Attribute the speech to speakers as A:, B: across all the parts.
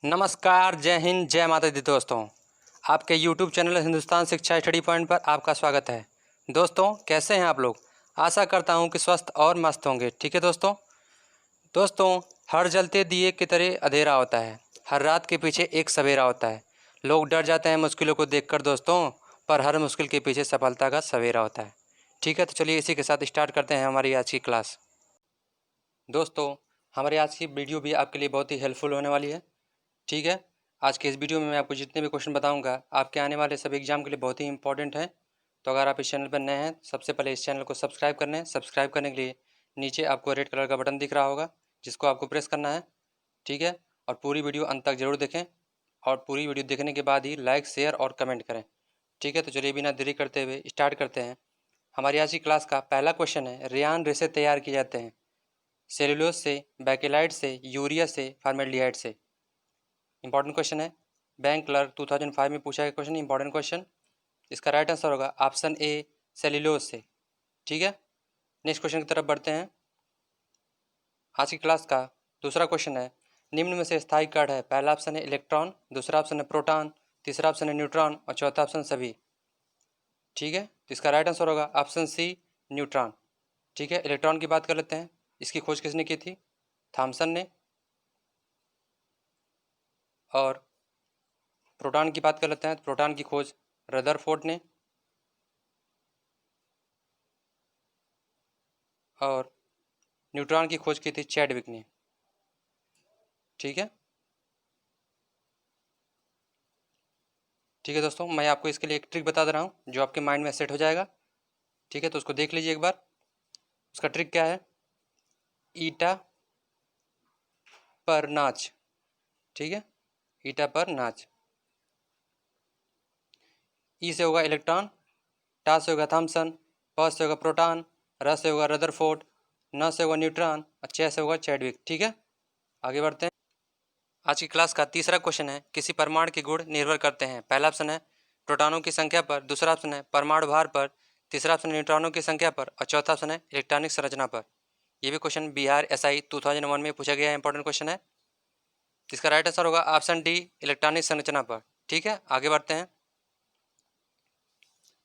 A: नमस्कार, जय हिंद, जय माता दी दोस्तों। आपके YouTube चैनल हिंदुस्तान शिक्षा स्टडी पॉइंट पर आपका स्वागत है। दोस्तों, कैसे हैं आप लोग? आशा करता हूं कि स्वस्थ और मस्त होंगे। ठीक है दोस्तों, हर जलते दिए की तरह अंधेरा होता है, हर रात के पीछे एक सवेरा होता है। लोग डर जाते हैं मुश्किलों को देखकर दोस्तों, पर हर मुश्किल के पीछे सफलता का सवेरा होता है। ठीक है, तो चलिए इसी के साथ स्टार्ट करते हैं हमारी आज की क्लास। दोस्तों, हमारी आज की वीडियो भी आपके लिए बहुत ही हेल्पफुल होने वाली है। ठीक है, आज के इस वीडियो में मैं आपको जितने भी क्वेश्चन बताऊंगा आपके आने वाले सभी एग्जाम के लिए बहुत ही इंपॉर्टेंट है। तो अगर आप इस चैनल पर नए हैं, सबसे पहले इस चैनल को सब्सक्राइब करना है। सब्सक्राइब करने के लिए नीचे आपको रेड कलर का बटन दिख रहा होगा, जिसको आपको प्रेस करना है। ठीक है, और पूरी वीडियो अंत तक जरूर देखें, और पूरी वीडियो देखने के बाद ही लाइक, शेयर और कमेंट करें। ठीक है, तो चलिए बिना देरी करते हुए स्टार्ट करते हैं। हमारी आज की क्लास का पहला क्वेश्चन है, रेयान रेसे तैयार किए जाते हैं सेलुलोज से, बैकेलाइट से, यूरिया से, फॉर्मेल्डिहाइड से। इंपॉर्टेंट क्वेश्चन है, बैंक क्लर्क 2005 में पूछा गया क्वेश्चन, इंपॉर्टेंट क्वेश्चन। इसका राइट आंसर होगा ऑप्शन ए, सेल्यूलोज से। ठीक है, नेक्स्ट क्वेश्चन की तरफ बढ़ते हैं। आज की क्लास का दूसरा क्वेश्चन है, निम्न में से स्थायी कण है? पहला ऑप्शन है इलेक्ट्रॉन, दूसरा ऑप्शन है प्रोटॉन, तीसरा ऑप्शन है न्यूट्रॉन और चौथा ऑप्शन सभी। ठीक है, तो इसका राइट आंसर होगा ऑप्शन सी, न्यूट्रॉन। ठीक है, इलेक्ट्रॉन की बात कर लेते हैं। इसकी खोज किसने की थी? थॉमसन ने। और प्रोटॉन की बात कर लेते हैं, तो प्रोटॉन की खोज रदरफोर्ड ने। और न्यूट्रॉन की खोज की थी चैडविक ने। ठीक है, ठीक है दोस्तों, मैं आपको इसके लिए एक ट्रिक बता दे रहा हूँ जो आपके माइंड में सेट हो जाएगा। ठीक है, तो उसको देख लीजिए एक बार। उसका ट्रिक क्या है? ईटा पर नाच। ठीक है, ईटा पर नाच। ई से होगा इलेक्ट्रॉन, टा से होगा थॉमसन, प से होगा प्रोटॉन, र से होगा रदरफोर्ड, न से होगा न्यूट्रॉन और च से होगा चैडविक। ठीक है, आगे बढ़ते हैं। आज की क्लास का तीसरा क्वेश्चन है, किसी परमाणु के गुण निर्भर करते हैं? पहला ऑप्शन है प्रोटॉनों की संख्या पर, दूसरा ऑप्शन है परमाणु भार पर, तीसरा ऑप्शन न्यूट्रॉनों की संख्या पर और चौथा ऑप्शन है इलेक्ट्रॉनिक संरचना पर। ये भी क्वेश्चन बिहार SI 2001 में पूछा गया है, इंपॉर्टेंट क्वेश्चन है। इसका राइट आंसर होगा ऑप्शन डी, इलेक्ट्रॉनिक संरचना पर। ठीक है, आगे बढ़ते हैं।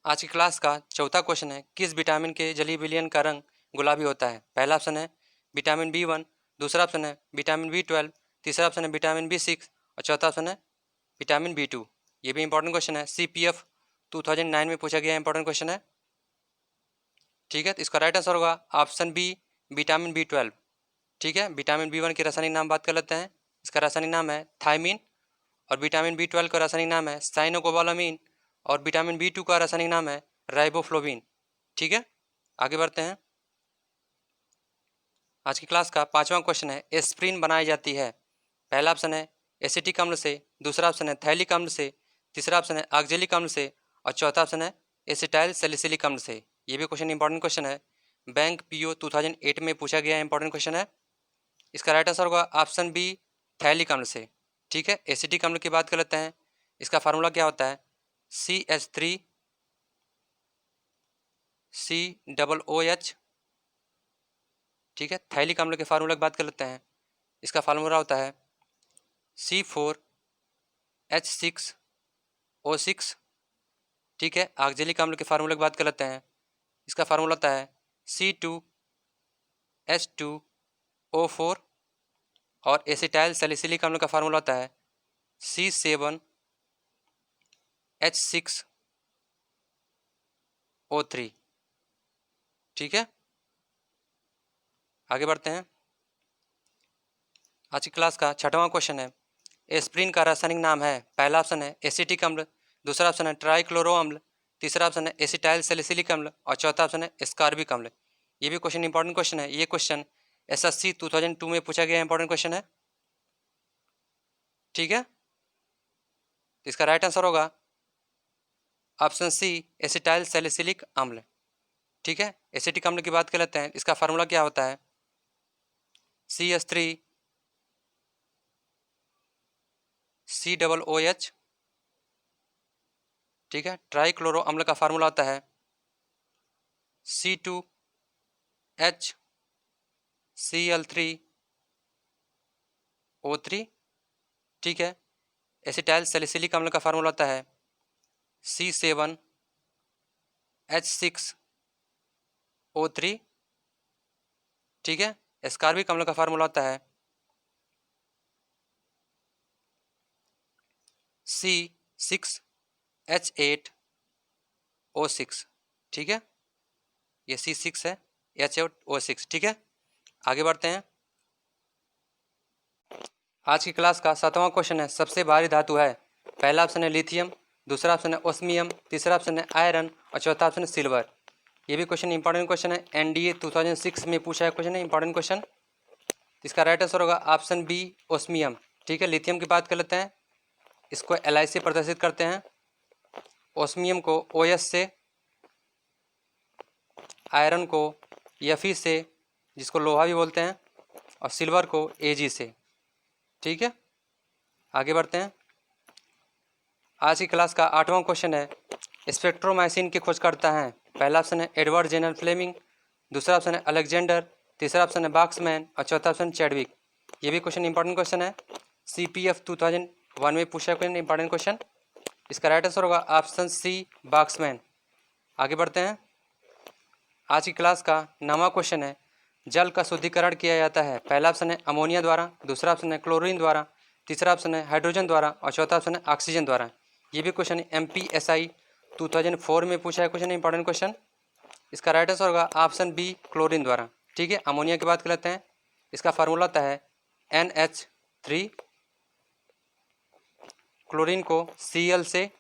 A: आज की क्लास का चौथा क्वेश्चन है, किस विटामिन के जलीय विलयन का रंग गुलाबी होता है? पहला ऑप्शन है विटामिन B1, दूसरा ऑप्शन है विटामिन B12, तीसरा ऑप्शन है विटामिन B6 और चौथा ऑप्शन है विटामिन B2। ये भी इंपॉर्टेंट क्वेश्चन है, CPF 2009 में पूछा गया इंपॉर्टेंट क्वेश्चन है। ठीक है, तो इसका राइट आंसर होगा ऑप्शन बी, विटामिन B12। ठीक है, विटामिन B1 की रासायनिक नाम बात कर लेते हैं। इसका रासायनिक नाम है थायमिन, और विटामिन B12 का रासायनिक नाम है साइनोकोबालामीन, और विटामिन B2 का रासायनिक नाम है राइबोफ्लोविन। ठीक है, आगे बढ़ते हैं। आज की क्लास का पांचवा क्वेश्चन है, एस्प्रिन बनाई जाती है? पहला ऑप्शन है एसिटिक अम्ल से, दूसरा ऑप्शन है थैलिक अम्ल से, तीसरा ऑप्शन है ऑक्जेलिक अम्ल से और चौथा ऑप्शन है एसिटाइल सैलिसिलिक अम्ल से। ये भी क्वेश्चन इंपॉर्टेंट क्वेश्चन है, बैंक PO 2008 में पूछा गया इंपॉर्टेंट क्वेश्चन है। इसका राइट आंसर होगा ऑप्शन बी, थैलिक अम्ल से। ठीक है, एसिटिक अम्ल की बात कर लेते हैं। इसका फार्मूला क्या होता है? CH3COOH। ठीक है, थैलिक अम्ल के फार्मूला की बात कर लेते हैं। इसका फार्मूला होता है C4H6O6। ठीक है, ऑक्जेलिक अम्ल के फार्मूला की बात कर लेते हैं। इसका फार्मूला होता है C2H2O4। और एसिटाइल सैलिसिलिक अम्ल का फार्मूला होता है C7H6O3। ठीक है, आगे बढ़ते हैं। आज की क्लास का छठवां क्वेश्चन है, एस्प्रिन का रासायनिक नाम है? पहला ऑप्शन है एसिटिक अम्ल, दूसरा ऑप्शन है ट्राइक्लोरो अम्ल, तीसरा ऑप्शन है एसिटाइल सैलिसिलिक अम्ल और चौथा ऑप्शन है एस्कॉर्बिक अम्ल। ये भी क्वेश्चन इंपॉर्टेंट क्वेश्चन है। ये क्वेश्चन SSC 2002 में पूछा गया इंपॉर्टेंट क्वेश्चन है। ठीक है, तो इसका राइट आंसर होगा ऑप्शन सी, एसिटाइल सैलिसिलिक अम्ल। ठीक है, एसिटिक अम्ल की बात कर लेते हैं। इसका फार्मूला क्या होता है? CH3COOH। ठीक है, ट्राइक्लोरो अम्ल का फार्मूला होता है C2HCl3O3। ठीक है। एसिटाइल सैलिसिलिक अम्ल का फार्मूला होता है C7H6O3, ठीक है। एस्कार्बिक अम्ल का फार्मूला होता है C6H8O6, ठीक है। ये C6 है, H8O6, ठीक है। आगे बढ़ते हैं। आज की क्लास का 7वां क्वेश्चन है, सबसे भारी धातु है। पहला ऑप्शन है लिथियम, दूसरा ऑप्शन है ओस्मियम, तीसरा ऑप्शन है आयरन और चौथा ऑप्शन है सिल्वर। ये भी क्वेश्चन इंपॉर्टेंट क्वेश्चन है, NDA 2006 में पूछा है क्वेश्चन है, इंपॉर्टेंट क्वेश्चन। इसका राइट आंसर होगा ऑप्शन बी ओस्मियम, ठीक है। लिथियम की बात कर लेते हैं, इसको Li से प्रदर्शित करते हैं, ओस्मियम को OS से, आयरन को Fe से जिसको लोहा भी बोलते हैं, और सिल्वर को Ag से, ठीक है। आगे बढ़ते हैं। आज की क्लास का 8वां क्वेश्चन है, स्पेक्ट्रोमाइसिन की खोज करता है। पहला ऑप्शन है एडवर्ड जेनल फ्लेमिंग, दूसरा ऑप्शन है अलेक्जेंडर, तीसरा ऑप्शन है बाक्समैन और चौथा ऑप्शन चैडविक। ये भी क्वेश्चन इंपॉर्टेंट क्वेश्चन है, CPF 2001 में पूछा क्वेश्चन, इंपॉर्टेंट क्वेश्चन। इसका राइट आंसर होगा ऑप्शन सी बाक्समैन। आगे बढ़ते हैं। आज की क्लास का 9वां क्वेश्चन है, जल का शुद्धिकरण किया जाता है। पहला ऑप्शन है अमोनिया द्वारा, दूसरा ऑप्शन है क्लोरीन द्वारा, तीसरा ऑप्शन है हाइड्रोजन द्वारा और चौथा ऑप्शन है ऑक्सीजन द्वारा। ये भी क्वेश्चन MPSI 2004 में पूछा है क्वेश्चन, इंपॉर्टेंट क्वेश्चन। इसका राइट आंसर होगा ऑप्शन बी क्लोरीन द्वारा, ठीक है। अमोनिया की बात कर लेते हैं, इसका फार्मूला होता है NH3, क्लोरीन को Cl से,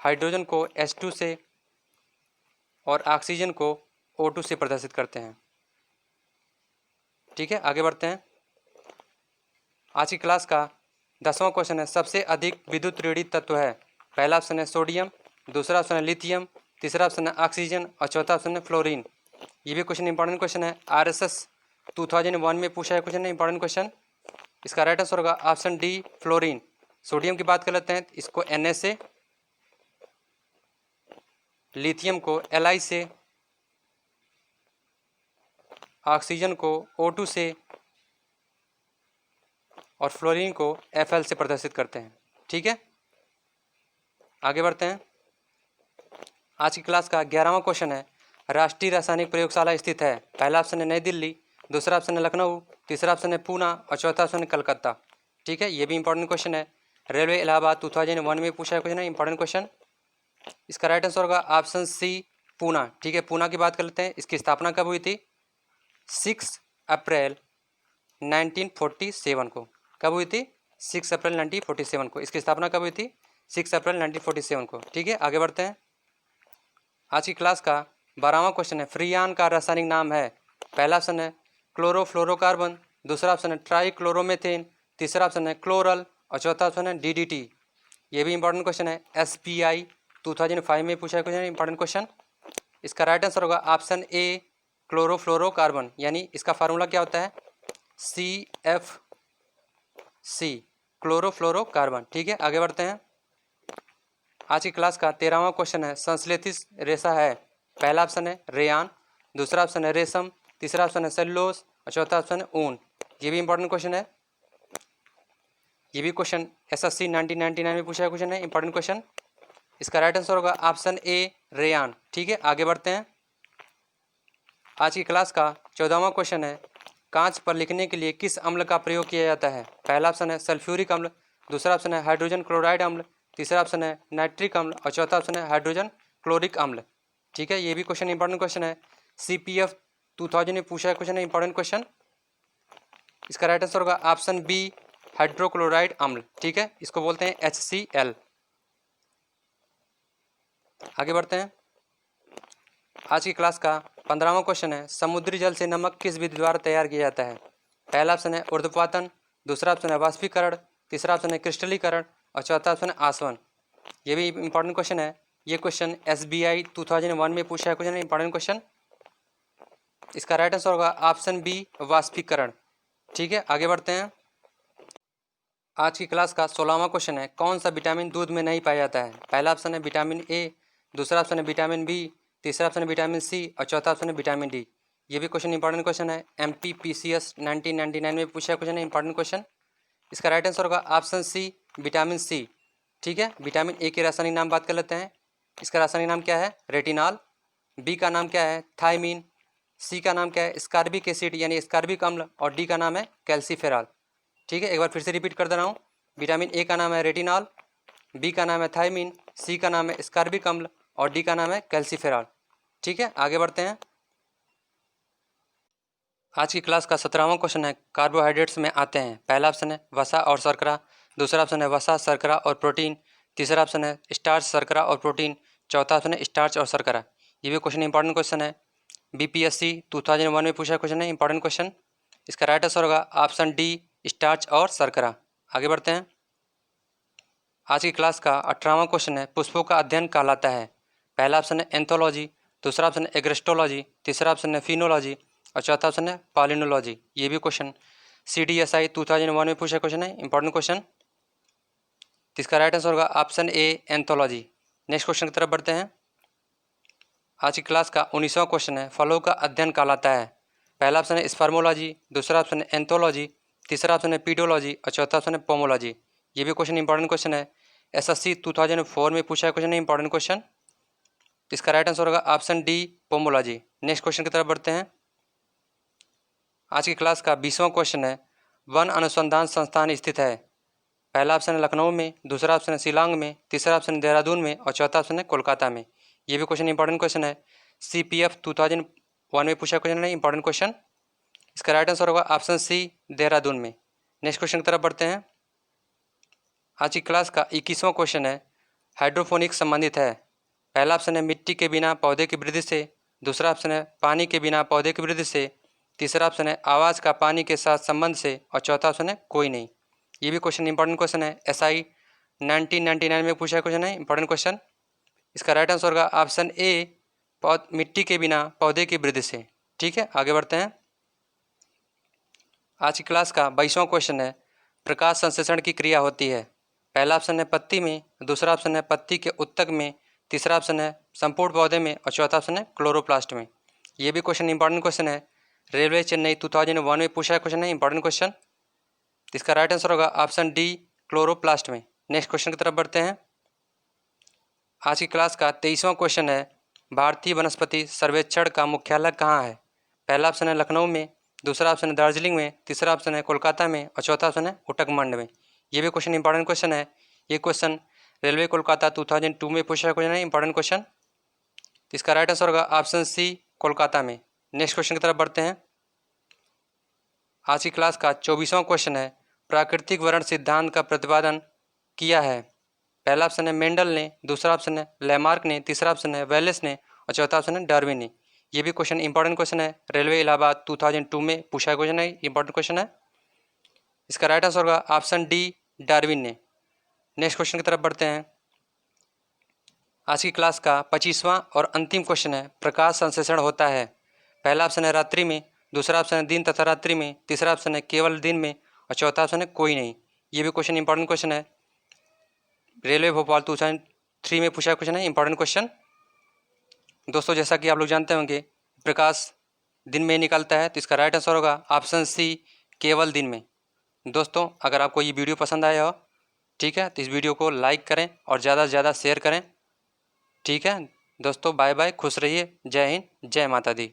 A: हाइड्रोजन को H2 से और ऑक्सीजन को O2 से प्रदर्शित करते हैं, ठीक है। आगे बढ़ते हैं। आज की क्लास का 10वां क्वेश्चन है, सबसे अधिक विद्युत ऋणी तत्व है। पहला ऑप्शन है सोडियम, दूसरा ऑप्शन है लिथियम, तीसरा ऑप्शन है ऑक्सीजन और चौथा ऑप्शन है फ्लोरीन। ये भी क्वेश्चन इंपॉर्टेंट क्वेश्चन है, RSS 2001 में पूछा है क्वेश्चन, इंपॉर्टेंट क्वेश्चन। इसका राइट आंसर होगा ऑप्शन डी फ्लोरीन। सोडियम की बात कर लेते हैं, इसको Na से, लिथियम को Li से, ऑक्सीजन को O2 से और फ्लोरीन को Fl से प्रदर्शित करते हैं, ठीक है। आगे बढ़ते हैं। आज की क्लास का 11वां क्वेश्चन है, राष्ट्रीय रासायनिक प्रयोगशाला स्थित है। पहला ऑप्शन है नई दिल्ली, दूसरा ऑप्शन है लखनऊ, तीसरा ऑप्शन है पूना और चौथा ऑप्शन है कलकत्ता, ठीक है। ये भी इंपॉर्टेंट क्वेश्चन है, रेलवे इलाहाबाद 2001 में पूछा है क्वेश्चन है, इंपॉर्टेंट क्वेश्चन। इसका राइट आंसर होगा ऑप्शन सी पूना, ठीक है। पूना की बात कर लेते हैं, इसकी स्थापना कब हुई थी? 6 अप्रैल 1947 को। कब हुई थी? 6 अप्रैल 1947 को। इसकी स्थापना कब हुई थी? 6 अप्रैल 1947 को, ठीक है। आगे बढ़ते हैं। आज की क्लास का 12वां क्वेश्चन है, फ्रीयान का रासायनिक नाम है। पहला ऑप्शन है क्लोरोफ्लोरोकार्बन, दूसरा ऑप्शन है ट्राईक्लोरोमेथेन, तीसरा ऑप्शन है क्लोरल और चौथा ऑप्शन है DDT। ये भी इंपॉर्टेंट क्वेश्चन है, SPI 2005 में पूछा है क्वेश्चन, इंपॉर्टेंट क्वेश्चन। इसका राइट आंसर होगा ऑप्शन ए क्लोरोफ्लोरोकार्बन, यानी इसका फार्मूला क्या होता है? CFC, क्लोरोफ्लोरोकार्बन, ठीक है। आगे बढ़ते हैं। आज की क्लास का 13वां क्वेश्चन है, संश्लेषित रेशा है। पहला ऑप्शन है रेयान, दूसरा ऑप्शन है रेशम, तीसरा ऑप्शन है सेलुलोज और चौथा ऑप्शन है ऊन। ये भी इंपॉर्टेंट क्वेश्चन है, ये भी क्वेश्चन SSC 1999 में पूछा है क्वेश्चन है, इंपॉर्टेंट क्वेश्चन। इसका राइट आंसर होगा ऑप्शन ए रेयान, ठीक है। आगे बढ़ते हैं। आज की क्लास का 14वां क्वेश्चन है, कांच पर लिखने के लिए किस अम्ल का प्रयोग किया जाता है? पहला ऑप्शन है सल्फ्यूरिक अम्ल, दूसरा ऑप्शन है हाइड्रोजन क्लोराइड अम्ल, तीसरा ऑप्शन है नाइट्रिक अम्ल और चौथा ऑप्शन है हाइड्रोजन क्लोरिक अम्ल, ठीक है। ये भी क्वेश्चन इंपॉर्टेंट क्वेश्चन है, CPF 2000 में पूछा है क्वेश्चन है, इंपॉर्टेंट क्वेश्चन। इसका राइट आंसर होगा ऑप्शन बी हाइड्रोक्लोराइड अम्ल, ठीक है। इसको बोलते हैं HCl। आगे बढ़ते हैं। आज की क्लास का 15वां क्वेश्चन है, समुद्री जल से नमक किस विधि द्वारा तैयार किया जाता है? पहला ऑप्शन है ऊर्ध्वपातन, दूसरा ऑप्शन है वाष्पीकरण, तीसरा ऑप्शन है क्रिस्टलीकरण और चौथा ऑप्शन है आसवन। ये भी इंपॉर्टेंट क्वेश्चन है, ये क्वेश्चन SBI 2001 में पूछा है क्वेश्चन, इंपॉर्टेंट क्वेश्चन। इसका राइट आंसर होगा ऑप्शन बी वाष्पीकरण, ठीक है। आगे बढ़ते हैं। आज की क्लास का 16वां क्वेश्चन है, कौन सा विटामिन दूध में नहीं पाया जाता है? पहला ऑप्शन है विटामिन ए, दूसरा ऑप्शन है विटामिन बी, तीसरा ऑप्शन है विटामिन सी और चौथा ऑप्शन है विटामिन डी। ये भी क्वेश्चन इंपॉर्टेंट क्वेश्चन है, MPPCS 1999 में पूछा क्वेश्चन है, इंपॉर्टेंट क्वेश्चन। इसका राइट आंसर होगा ऑप्शन सी विटामिन सी। ठीक है, विटामिन ए के रासायनिक नाम बात कर लेते हैं। इसका रासायनिक नाम क्या है? रेटिनॉल। बी का नाम क्या है? थायमीन। सी का नाम क्या है? स्कार्बिक एसिड यानी स्कार्बिक अम्ल। और डी का नाम है कैल्सीफेरॉल। ठीक है, एक बार फिर से रिपीट कर दे रहा हूँ। विटामिन ए का नाम है रेटिनॉल, बी का नाम है थायमीन, सी का नाम है स्कार्बिक अम्ल और डी का नाम है कैल्सीफेरॉल। ठीक है, आगे बढ़ते हैं। आज की क्लास का 17वां क्वेश्चन है, कार्बोहाइड्रेट्स में आते हैं। पहला ऑप्शन है वसा और शर्करा, दूसरा ऑप्शन है वसा, शर्करा और प्रोटीन, तीसरा ऑप्शन है स्टार्च, शर्करा और प्रोटीन, चौथा ऑप्शन है स्टार्च और शर्करा। ये भी क्वेश्चन इंपॉर्टेंट क्वेश्चन है, बीपीएससी 2001 में पूछा क्वेश्चन है, इंपॉर्टेंट क्वेश्चन। इसका राइट आंसर होगा ऑप्शन डी स्टार्च और शर्करा। आगे बढ़ते हैं। आज की क्लास का 18वां क्वेश्चन है, पुष्पों का अध्ययन कहलाता है। पहला ऑप्शन है एंथोलॉजी, दूसरा ऑप्शन है एग्रेस्टोलॉजी, तीसरा ऑप्शन है फिनोलॉजी और चौथा ऑप्शन है पॉलिनोलॉजी। ये भी क्वेश्चन CDSI 2001 में पूछा क्वेश्चन है, इंपॉर्टेंट क्वेश्चन। इसका राइट आंसर होगा option A anthology. Next question की तरफ बढ़ते हैं। आज की क्लास का 19वां क्वेश्चन है, फलों का अध्ययन कहलाता है। पहला ऑप्शन है स्पर्मोलॉजी, दूसरा ऑप्शन है एंथोलॉजी, तीसरा ऑप्शन है पीडोलॉजी और चौथा ऑप्शन है पोमोलॉजी। ये भी क्वेश्चन इंपॉर्टेंट क्वेश्चन है, SSC 2004 में पूछा क्वेश्चन है, इंपॉर्टेंट क्वेश्चन। इसका राइट आंसर होगा option D pomology. Next question की तरफ बढ़ते हैं। आज की क्लास का 20वां क्वेश्चन है, वन अनुसंधान संस्थान स्थित है। पहला ऑप्शन है लखनऊ में, दूसरा ऑप्शन है शिलांग में, तीसरा ऑप्शन है देहरादून में और चौथा ऑप्शन है कोलकाता में। ये भी क्वेश्चन इंपॉर्टेंट क्वेश्चन है, CPF 2001 में पूछा क्वेश्चन है, इंपॉर्टेंट क्वेश्चन। इसका राइट आंसर होगा ऑप्शन सी देहरादून में। नेक्स्ट क्वेश्चन की तरफ बढ़ते हैं। आज की क्लास का 21वां क्वेश्चन है, हाइड्रोपोनिक्स संबंधित है। पहला ऑप्शन है मिट्टी के बिना पौधे की वृद्धि से, दूसरा ऑप्शन है पानी के बिना पौधे की वृद्धि से, तीसरा ऑप्शन है आवाज़ का पानी के साथ संबंध से और चौथा ऑप्शन है कोई नहीं। ये भी क्वेश्चन इंपॉर्टेंट क्वेश्चन है, SI 1999 में पूछा क्वेश्चन है, इंपॉर्टेंट क्वेश्चन। इसका राइट आंसर होगा ऑप्शन ए मिट्टी के बिना पौधे की वृद्धि से। ठीक है, आगे बढ़ते हैं। आज की क्लास का 22वां क्वेश्चन है, प्रकाश संश्लेषण की क्रिया होती है। पहला ऑप्शन है पत्ती में, दूसरा ऑप्शन है पत्ती के उत्तक में, तीसरा ऑप्शन है संपूर्ण पौधे में और चौथा ऑप्शन है क्लोरोप्लास्ट में। ये भी क्वेश्चन इंपॉर्टेंट क्वेश्चन है, रेलवे चेन्नई 2001 में पूछा क्वेश्चन है, इंपॉर्टेंट क्वेश्चन। इसका राइट आंसर होगा ऑप्शन डी क्लोरोप्लास्ट में। नेक्स्ट क्वेश्चन की तरफ बढ़ते हैं। आज की क्लास का 23वां क्वेश्चन है, भारतीय वनस्पति सर्वेक्षण का मुख्यालय कहाँ है। पहला ऑप्शन है लखनऊ में, दूसरा ऑप्शन है दार्जिलिंग में, तीसरा ऑप्शन है कोलकाता में और चौथा ऑप्शन है उटकमंड में। ये भी क्वेश्चन इंपॉर्टेंट क्वेश्चन है। ये क्वेश्चन रेलवे कोलकाता 2002 में पूछा क्वेश्चन है, इंपॉर्टेंट क्वेश्चन। इसका राइट आंसर होगा ऑप्शन सी कोलकाता में। नेक्स्ट क्वेश्चन की तरफ बढ़ते हैं। आज की क्लास का 24वां क्वेश्चन है, प्राकृतिक वर्ण सिद्धांत का प्रतिपादन किया है। पहला ऑप्शन है मेंडल ने, दूसरा ऑप्शन है लैमार्क ने, तीसरा ऑप्शन है वेलेस ने और चौथा ऑप्शन है डार्विन ने। ये भी क्वेश्चन इंपॉर्टेंट क्वेश्चन है, रेलवे इलाहाबाद 2002 में पूछा क्वेश्चन है, इंपॉर्टेंट क्वेश्चन है। इसका राइट आंसर होगा ऑप्शन डी डार्विन ने। नेक्स्ट क्वेश्चन की तरफ बढ़ते हैं। आज की क्लास का 25वां और अंतिम क्वेश्चन है, प्रकाश संश्लेषण होता है। पहला ऑप्शन है रात्रि में, दूसरा ऑप्शन है दिन तथा रात्रि में, तीसरा ऑप्शन है केवल दिन में और चौथा ऑप्शन है कोई नहीं। ये भी क्वेश्चन इंपॉर्टेंट क्वेश्चन है, रेलवे भोपाल 2003 में पूछा क्वेश्चन है, इंपॉर्टेंट क्वेश्चन। दोस्तों जैसा कि आप लोग जानते होंगे प्रकाश दिन में निकलता है, तो इसका राइट आंसर होगा ऑप्शन सी केवल दिन में। दोस्तों अगर आपको ये वीडियो पसंद आया हो, ठीक है, तो इस वीडियो को लाइक करें और ज़्यादा से ज़्यादा शेयर करें। ठीक है दोस्तों, बाय बाय, खुश रहिए, जय हिंद, जय माता दी।